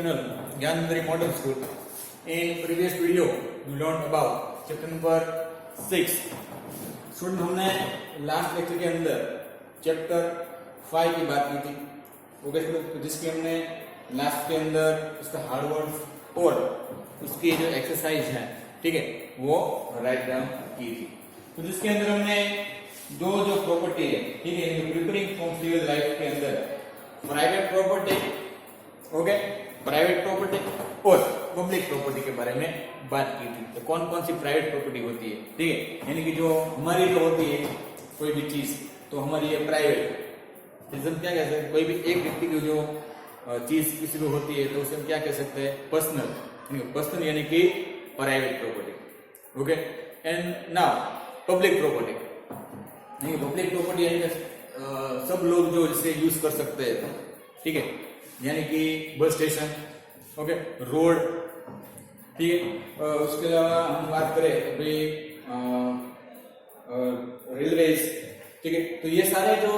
channel Gyanandari Model School. In previous video, you learned about chapter number 6. Student हमने last lecture के अंदर chapter 5 की बात की थी, ओके स्टूडेंट, जिसके हमने लास्ट के अंदर उसका हार्ड वर्ड और उसकी जो एक्सरसाइज है, ठीक है, वो राइट डाउन की थी। तो जिसके अंदर हमने दो जो प्रॉपर्टी है, ठीक है, प्रिपेयरिंग फॉर सिविल लाइफ के अंदर private property, okay, private property और पब्लिक प्रॉपर्टी के बारे में बात की थी। तो कौन कौन सी प्राइवेट प्रॉपर्टी होती है, ठीक है, यानी कि जो हमारी जो होती है कोई भी चीज, तो हमारी ये प्राइवेट, हम क्या कह सकते हैं, कोई भी एक व्यक्ति की जो चीज किसी को होती है तो उसे हम क्या कह सकते हैं, पर्सनल, पर्सनल यानी कि private property, okay. And now public property, नहीं, पब्लिक प्रॉपर्टी यानी कि सब लोग जो इसे यूज कर सकते हैं, ठीक है, यानी कि बस स्टेशन, ओके, रोड, ठीक है। उसके अलावा हम बात करें भाई रेलवेज, ठीक है, तो ये सारे जो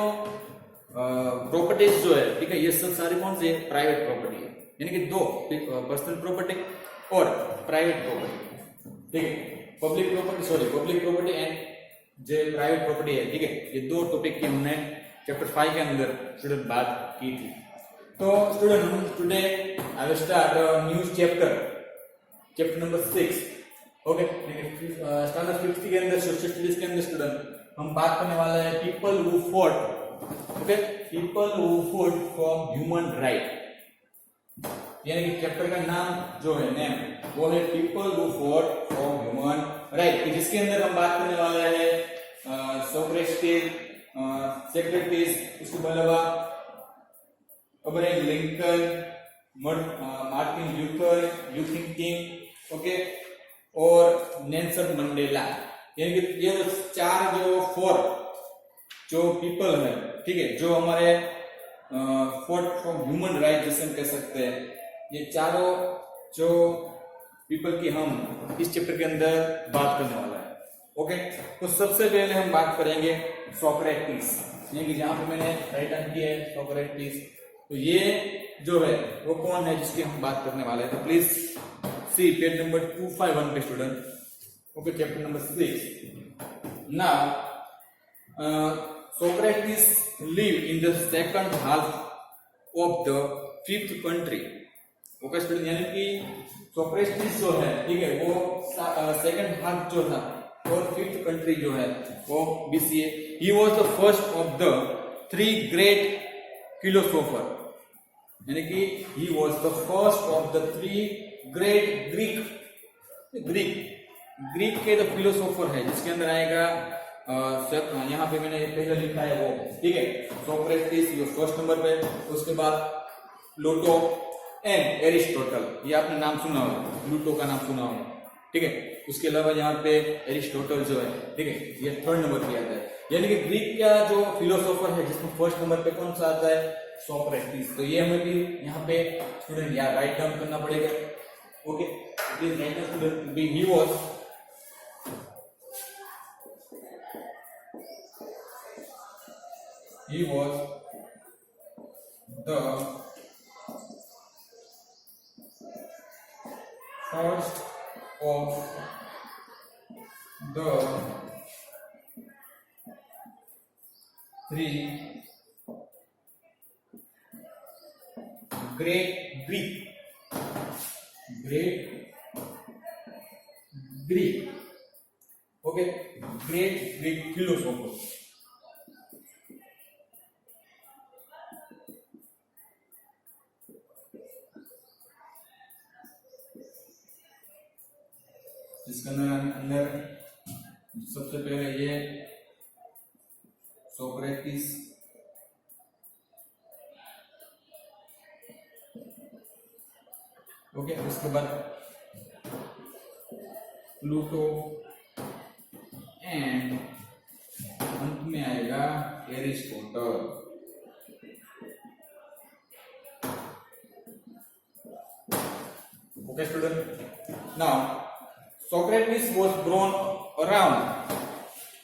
प्रॉपर्टीज जो है, ठीक है, ये सब सारे कौन से प्राइवेट प्रॉपर्टी है, यानी कि दो, पर्सनल प्रॉपर्टी और प्राइवेट प्रॉपर्टी, ठीक है, पब्लिक प्रॉपर्टी एंड जो प्राइवेट प्रॉपर्टी है, ठीक है, ये दो टॉपिक की हमने चैप्टर 5 के अंदर स्टूडेंट बात की थी। तो स्टूडेंट हम today I will start new chapter number 6, okay. Standard 5 के अंदर सोशल स्टडीज के अंदर स्टूडेंट हम बात करने वाले हैं people who fought, okay, people who fought for human right, यानी कि चैप्टर का नाम जो है नेम वो है people who fought for human right, जिसके अंदर हम बात करने वाले हैं सोक्रेटिस, सोक्रेटिस, उसके अलावा Abraham Lincoln, Martin Luther king, okay, और नेल्सन मंडेला, यानी कि ये चार जो फोर जो पीपल है, ठीक है, जो हमारे फॉट फॉर ह्यूमन राइट जिसे हम कह सकते हैं, ये चारों जो पीपल की हम इस चैप्टर के अंदर बात करने वाला है, ओके। तो सबसे पहले हम बात करेंगे सोक्रेटिस, यानी कि जहां पे मैंने राइट डाउन किया है सोक्रेटिस, तो ये जो है वो कौन है जिसकी हम बात करने वाले हैं। तो प्लीज सी पेज नंबर 251 पे student, okay, chapter number 6। Now Socrates live in the second half of the 5th country, okay student, यानी कि सोक्रेटिस जो है, ठीक है, वो सेकंड हाफ जो था और 5th कंट्री जो है वो BCA। He was the first of the 3 great philosopher, यानी कि he was the first of the 3 great Greek के जो फिलोसोफर है, जिसके अंदर आएगा यहाँ पे मैंने पहले लिखा है वो, ठीक है, सोक्रेटिस ये फर्स्ट नंबर पे, उसके बाद प्लूटो एंड एरिस्टोटल, ये आपने नाम सुना होगा, प्लूटो का नाम सुना होगा, ठीक है, उसके अलावा यहाँ पे एरिस्टोटल जो है, ठीक है, ये 3rd नंबर पे आता है, यानी कि ग्रीक का जो फिलोसोफर है जिसमें फर्स्ट नंबर पे कौन सा आता है, सोक्रेटिस। तो ये हमें भी यहाँ पे स्टूडेंट यार राइट डाउन करना पड़ेगा, okay, please write down student B he was the first of the 3 great Greek, okay, great Greek philosopher. जिसके अंदर सबसे पहले ये सोक्रेटिस, ओके, उसके बाद प्लूटो एंड अंत में आएगा Aristotle. Okay student, now Socrates was born around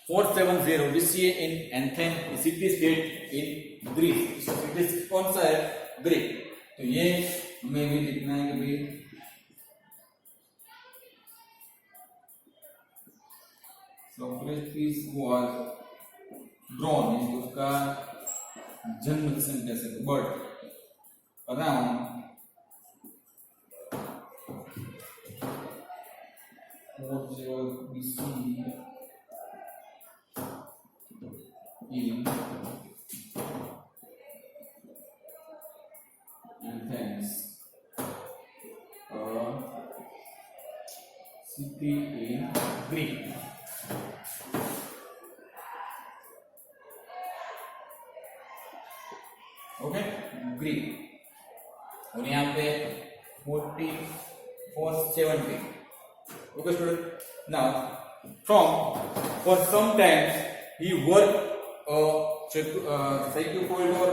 470 BCE in Athens, city state in Greece। City कौन सा है? ग्रीक। तो ये हमें भी लिखना है कि भाई सोक्रेटिस वाज ड्रॉन, उसका जन्म दिसंबर कैसे birth around 40 BC in Athens, a city in Greek. Okay Greek. और यहाँ पे 4470। Okay student, now from for some times he work सेक्यूपोल्डर।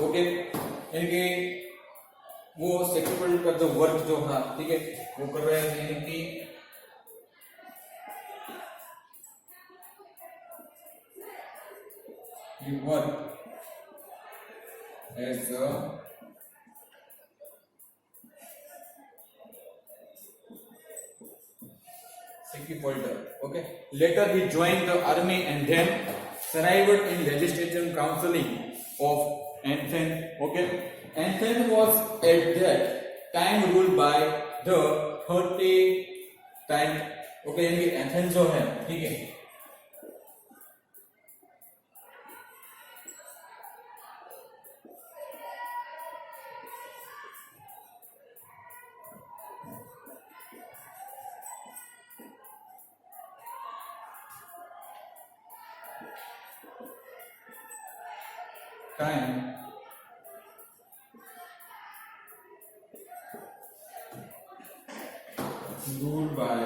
ओके, यानी कि वो सेक्यूपोल्डर का जो वर्क जो था, ठीक है, वो कर रहे हैं, यानी कि he worked as a secufolder. Okay. Later he joined the army and then served in legislative counseling of Athens. Okay. Athens was at that time ruled by the 30 time. Okay, यानी कि एथेंस जो है, ठीक है, time ruled by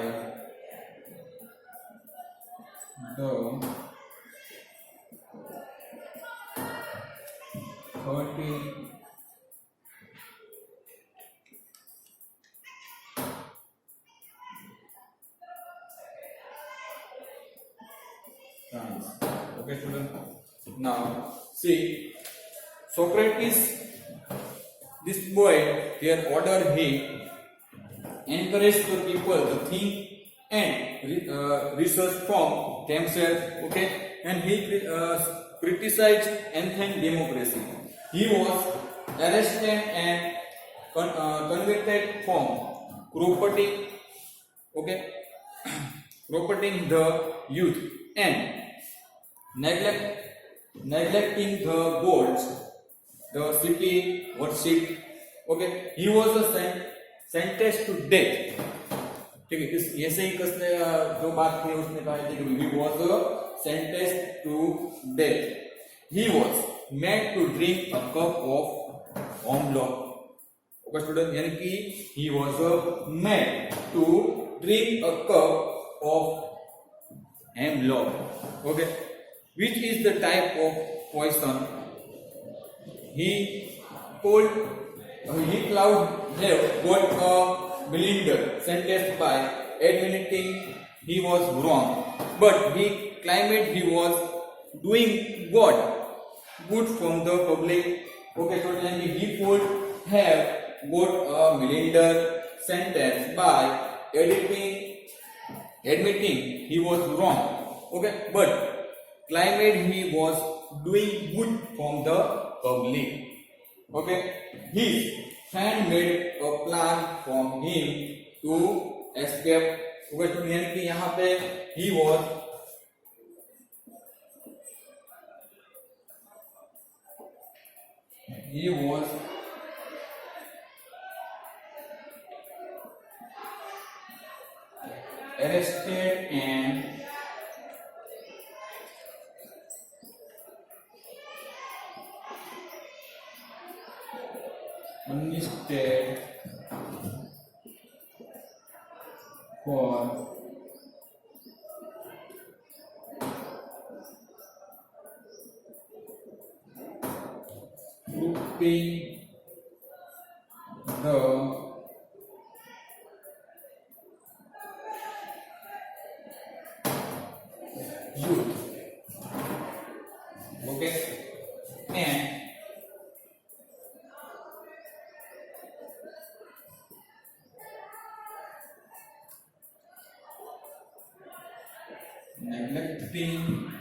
the 30 times. Okay, student. Now see, Socrates, this boy, here order he encouraged the people to think and research from themselves. Okay, and he criticized Athenian democracy. He was arrested and convicted from corrupting, okay, corrupting the youth and neglecting the gods, the city worship. Okay, he was sentenced to death. ठीक है, इस ऐसे ही कसने जो बात थी उसने कहा थी कि he was sentenced to death. He was made to drink a cup of hemlock. Okay student, यानी कि he was made to drink a cup of hemlock. Okay, which is the type of poison. He called he cloud have got a Melinda sentenced by admitting he was wrong, but he claimed he was doing good from the public. Okay, so he could have got a Melinda sentence by admitting he was wrong. Okay, but claimed he was doing good from the public. Okay, his friend made a plan from him to escape. Okay, तो यानी कि यहाँ पे he was arrested and punished for grouping the youth. Okay, and neglecting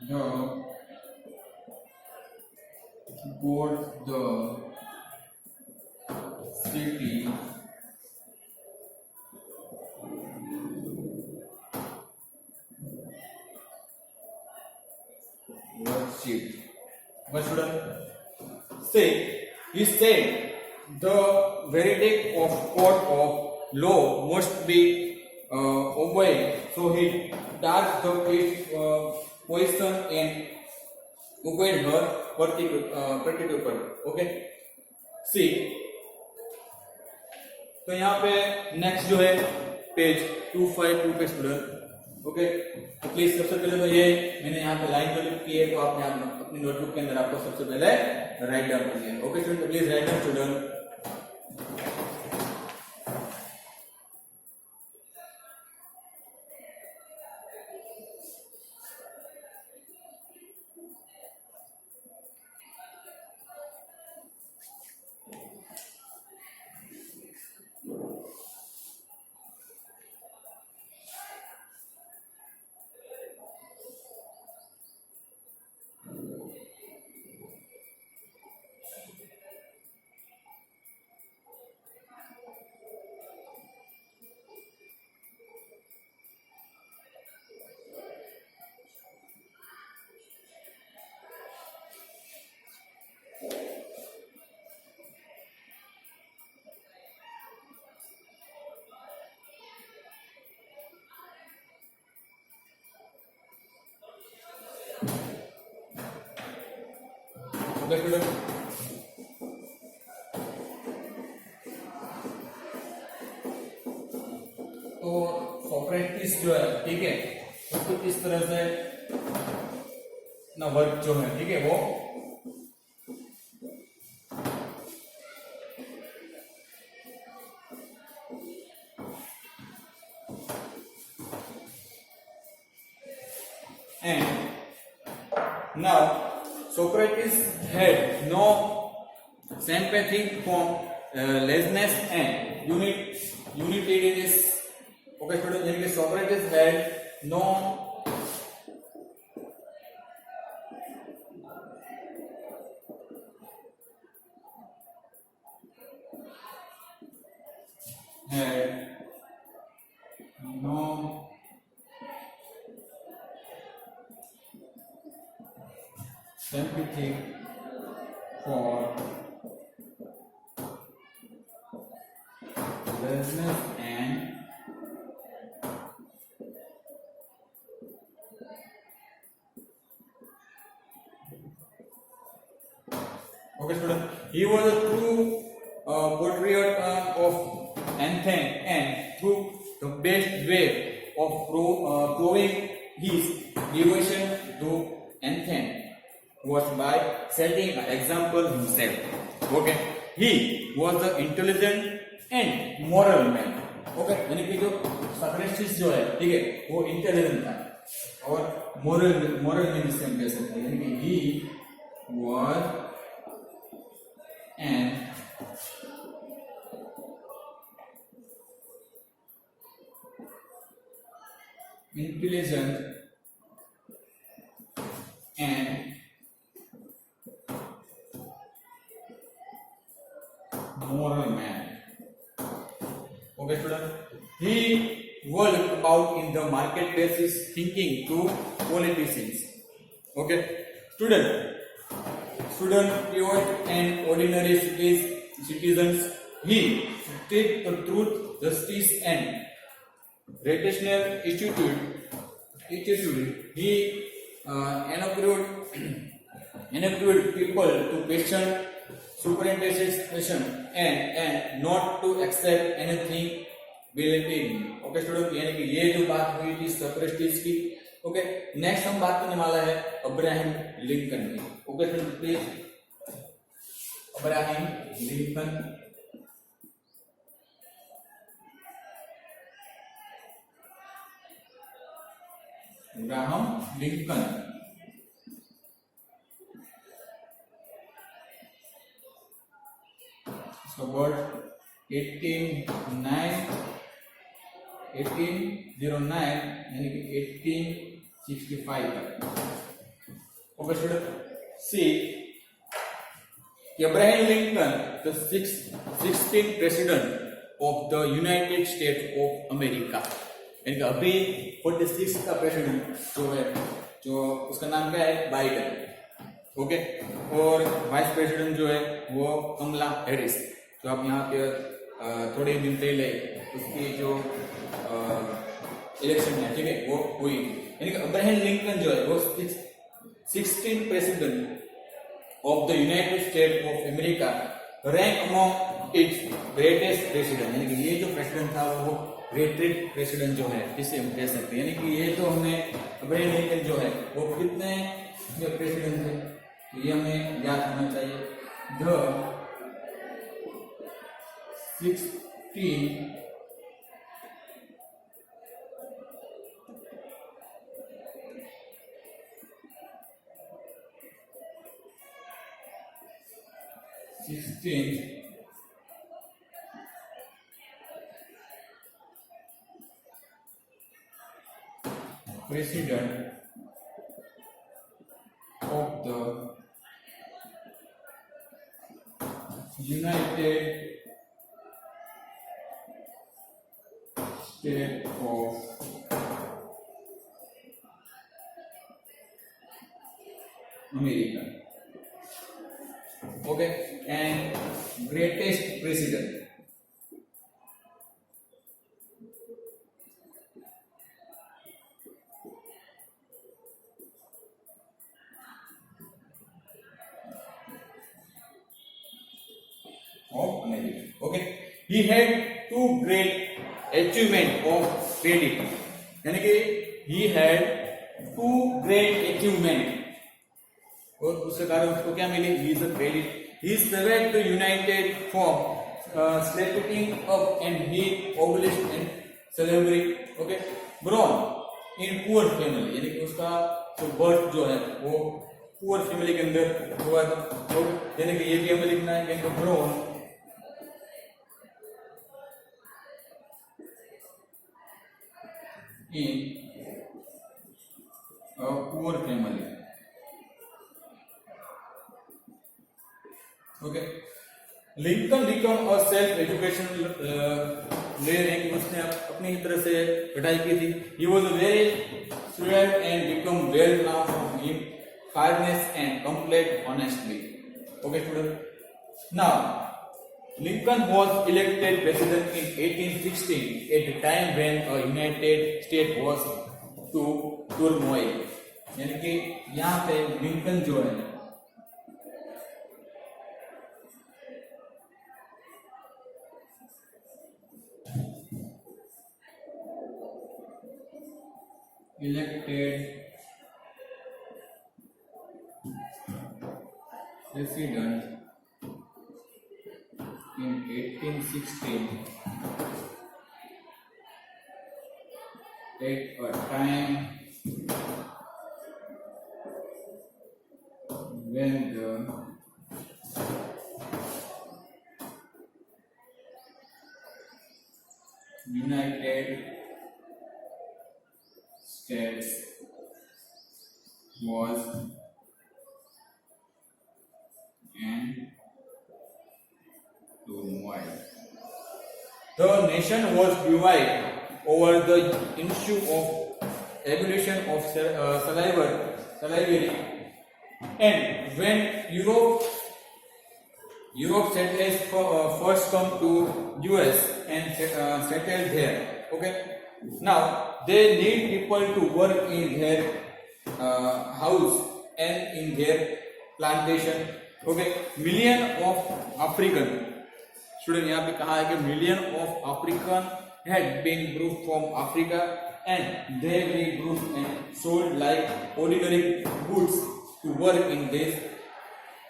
the both the city worship. What should I say? He said the verdict of court of law must be obeyed. So he dark the poison and obeyed her particular. Okay. सी तो यहाँ पे next जो है page 252 पे student okay तो please सबसे पहले तो ये मैंने यहाँ पे लाइन जो लिख की है तो आपने अपनी नोटबुक के अंदर आपको सबसे पहले राइट डाउन करनी है okay student please write down student तो सोक्रेटिस जो है ठीक है उसको किस तरह से ना वर्क जो है ठीक है वो and now Socrates had no sympathy from laziness and unitarianism. Okay, students, यानी कि Socrates had no sympathy for laziness and okay student he was a true patriot of Athens and through the best way of proving his devotion to Athens was by setting an example himself. Okay, he was the intelligent and moral man. Okay, यानी कि जो Socrates जो है ठीक है वो intelligent था और मोरल में जिससे हम कह सकते हैं यानी कि he was an intelligent and moral man. Okay, student. He worked about in the marketplaces, thinking to politicians. Okay, student. Pure and ordinary citizens. He did the truth, justice, and rational institute. He encouraged people to question superstition and not to accept anything believing. Okay student यानी कि ये जो बात हुई थी Socrates की okay next हम बात करने वाला है अब्राहम लिंकन की okay student please Abraham Lincoln इसका वर्ड 1809 1809 यानी कि 1865 तक। Okay student, see Abraham Lincoln, the 16th president of the United States of America, यानी कि अभी 46 का प्रेसिडेंट जो है, जो उसका नाम क्या है, बाइडन। ओके, और वाइस प्रेसिडेंट जो है वो कमला हैरिस, जो आप यहाँ पे थोड़े दिन पहले उसकी जो इलेक्शन है, ठीक है, वो हुई। यानी कि अब्राहम लिंकन जो है वो 16th president of the United States of America, rank among its greatest president, यानी कि ये जो प्रेसिडेंट था वो ग्रेटेस्ट प्रेसिडेंट जो है इसे हम कह सकते हैं। यानी कि ये तो हमें अब्राहम लिंकन जो है वो कितने प्रेसिडेंट थे, तो ये हमें याद होना चाहिए। The 16 president of the United States of America. Okay, and greatest president. Of America. Okay, he had two great achievement of credit. यानी कि he had two great achievement. और उसके कारण उसको क्या मिली? He is a credit. He survived the United from splitting up and he abolished and slavery. Okay, born in poor family, यानी कि उसका जो बर्थ जो है वो पुअर फैमिली के अंदर हुआ था। तो यानी कि ये भी हमें लिखना है कि born in a poor family. Okay, Lincoln become a self education lawyer है कि उसने अपनी तरह से पढ़ाई की थी। He was a very student and become well known for him fairness and complete honestly. Okay student, now Lincoln was elected president in 1816 at the time when a United State was to turmoil. यानी कि यहाँ पे Lincoln जो है elected president in 1816 at a time when the United States was in turmoil. The nation was divided over the issue of abolition of slavery, and when Europe settlers first come to US and settled there. Okay, now they need people to work in their house and in their plantation. Okay, million of African student, यहाँ पे कहा है कि million of African had been brought from Africa and they were brought and sold like ordinary goods to work in this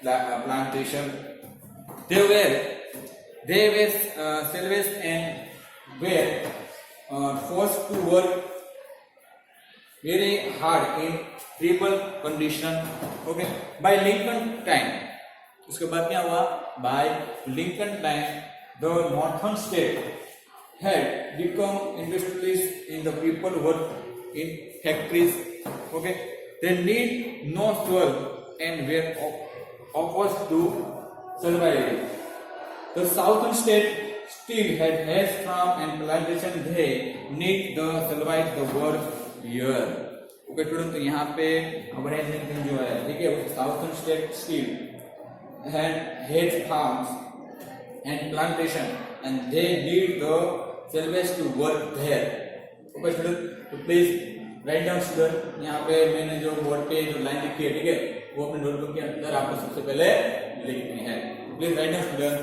plantation. They were slaves and were forced to work very hard in tribal condition. Okay, by Lincoln time, उसके बाद क्या हुआ? By Lincoln time, the northern state had become industrialists in the people work in factories. Okay, they need no fuel and were opposed to survival. The southern state still had hedge farm and plantation. They need the survive the work year. Okay student, तो यहाँ पे Abraham Lincoln जो है, ठीक है, southern state still had has farms and plantation and they need the service to work there. Okay student, तो please write down student. यहाँ पे मैंने जो बोर्ड पे जो लाइन लिखी है, ठीक है, वो अपने नोटबुक के अंदर आपको सबसे पहले लिखनी है. Please write down student.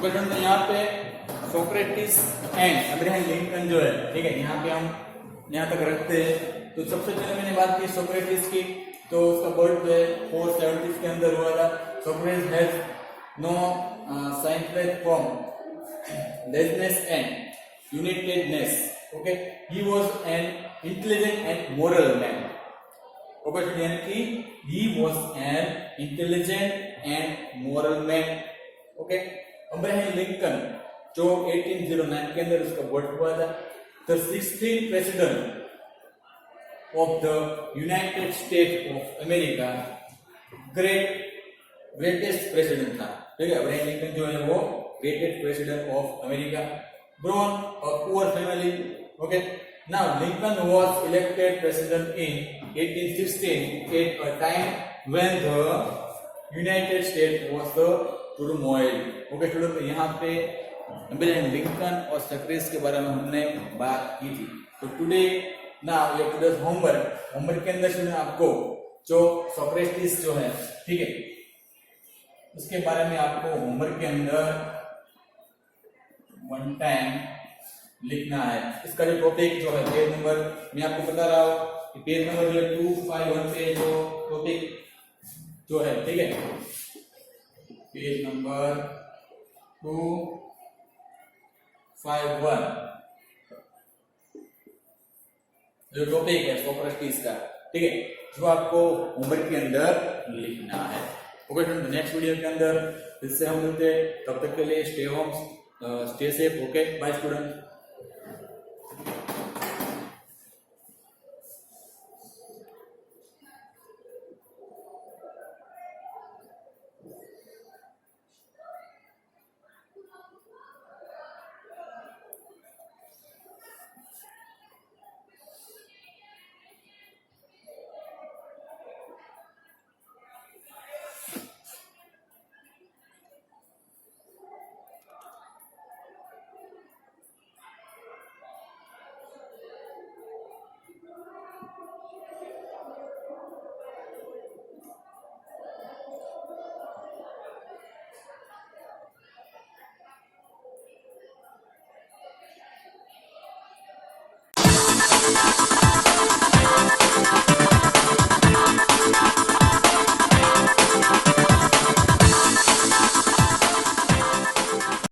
तो यहाँ पे सोक्रेटिस एंड अब्राहम लिंकन जो है, ठीक है, यहाँ पे हम यहाँ तक रखते हैं. तो सबसे पहले मैंने बात की सोक्रेटिस की, तो उसका बर्थ जो है 470 के अंदर हुआ था. Socrates has no scientific formlessness and unitedness. Okay, he was an intelligent and moral man. Okay, यानी कि he was an intelligent and moral man. Okay, Abraham Lincoln जो 1809 के अंदर उसका बर्थ हुआ था. The 16th president of the United States of America, greatest president था. ठीक है, अब्राहम लिंकन जो है वो greatest president of America. Born a poor family. Okay, now Lincoln was elected president in 1816 at a time when the United States was the turmoil. Okay student, तो यहाँ पे Abraham Lincoln और Socrates के बारे में हमने बात की थी. तो today now you today's homework के अंदर स्टूडेंट आपको जो सोक्रेटिस जो है, ठीक है, उसके बारे में आपको होमवर्क के अंदर वन टाइम लिखना है. इसका जो टॉपिक जो है पेज नंबर, मैं आपको बता रहा हूँ कि पेज नंबर जो है 251 पे जो टॉपिक जो है, ठीक है, पेज नंबर 251 जो टॉपिक है सोक्रेटिस का, ठीक है, जो आपको होमवर्क के अंदर लिखना है. ओके स्टूडेंट, नेक्स्ट वीडियो के अंदर इससे हम मिलते हैं. तब तक के लिए stay home, stay safe. Okay, bye student.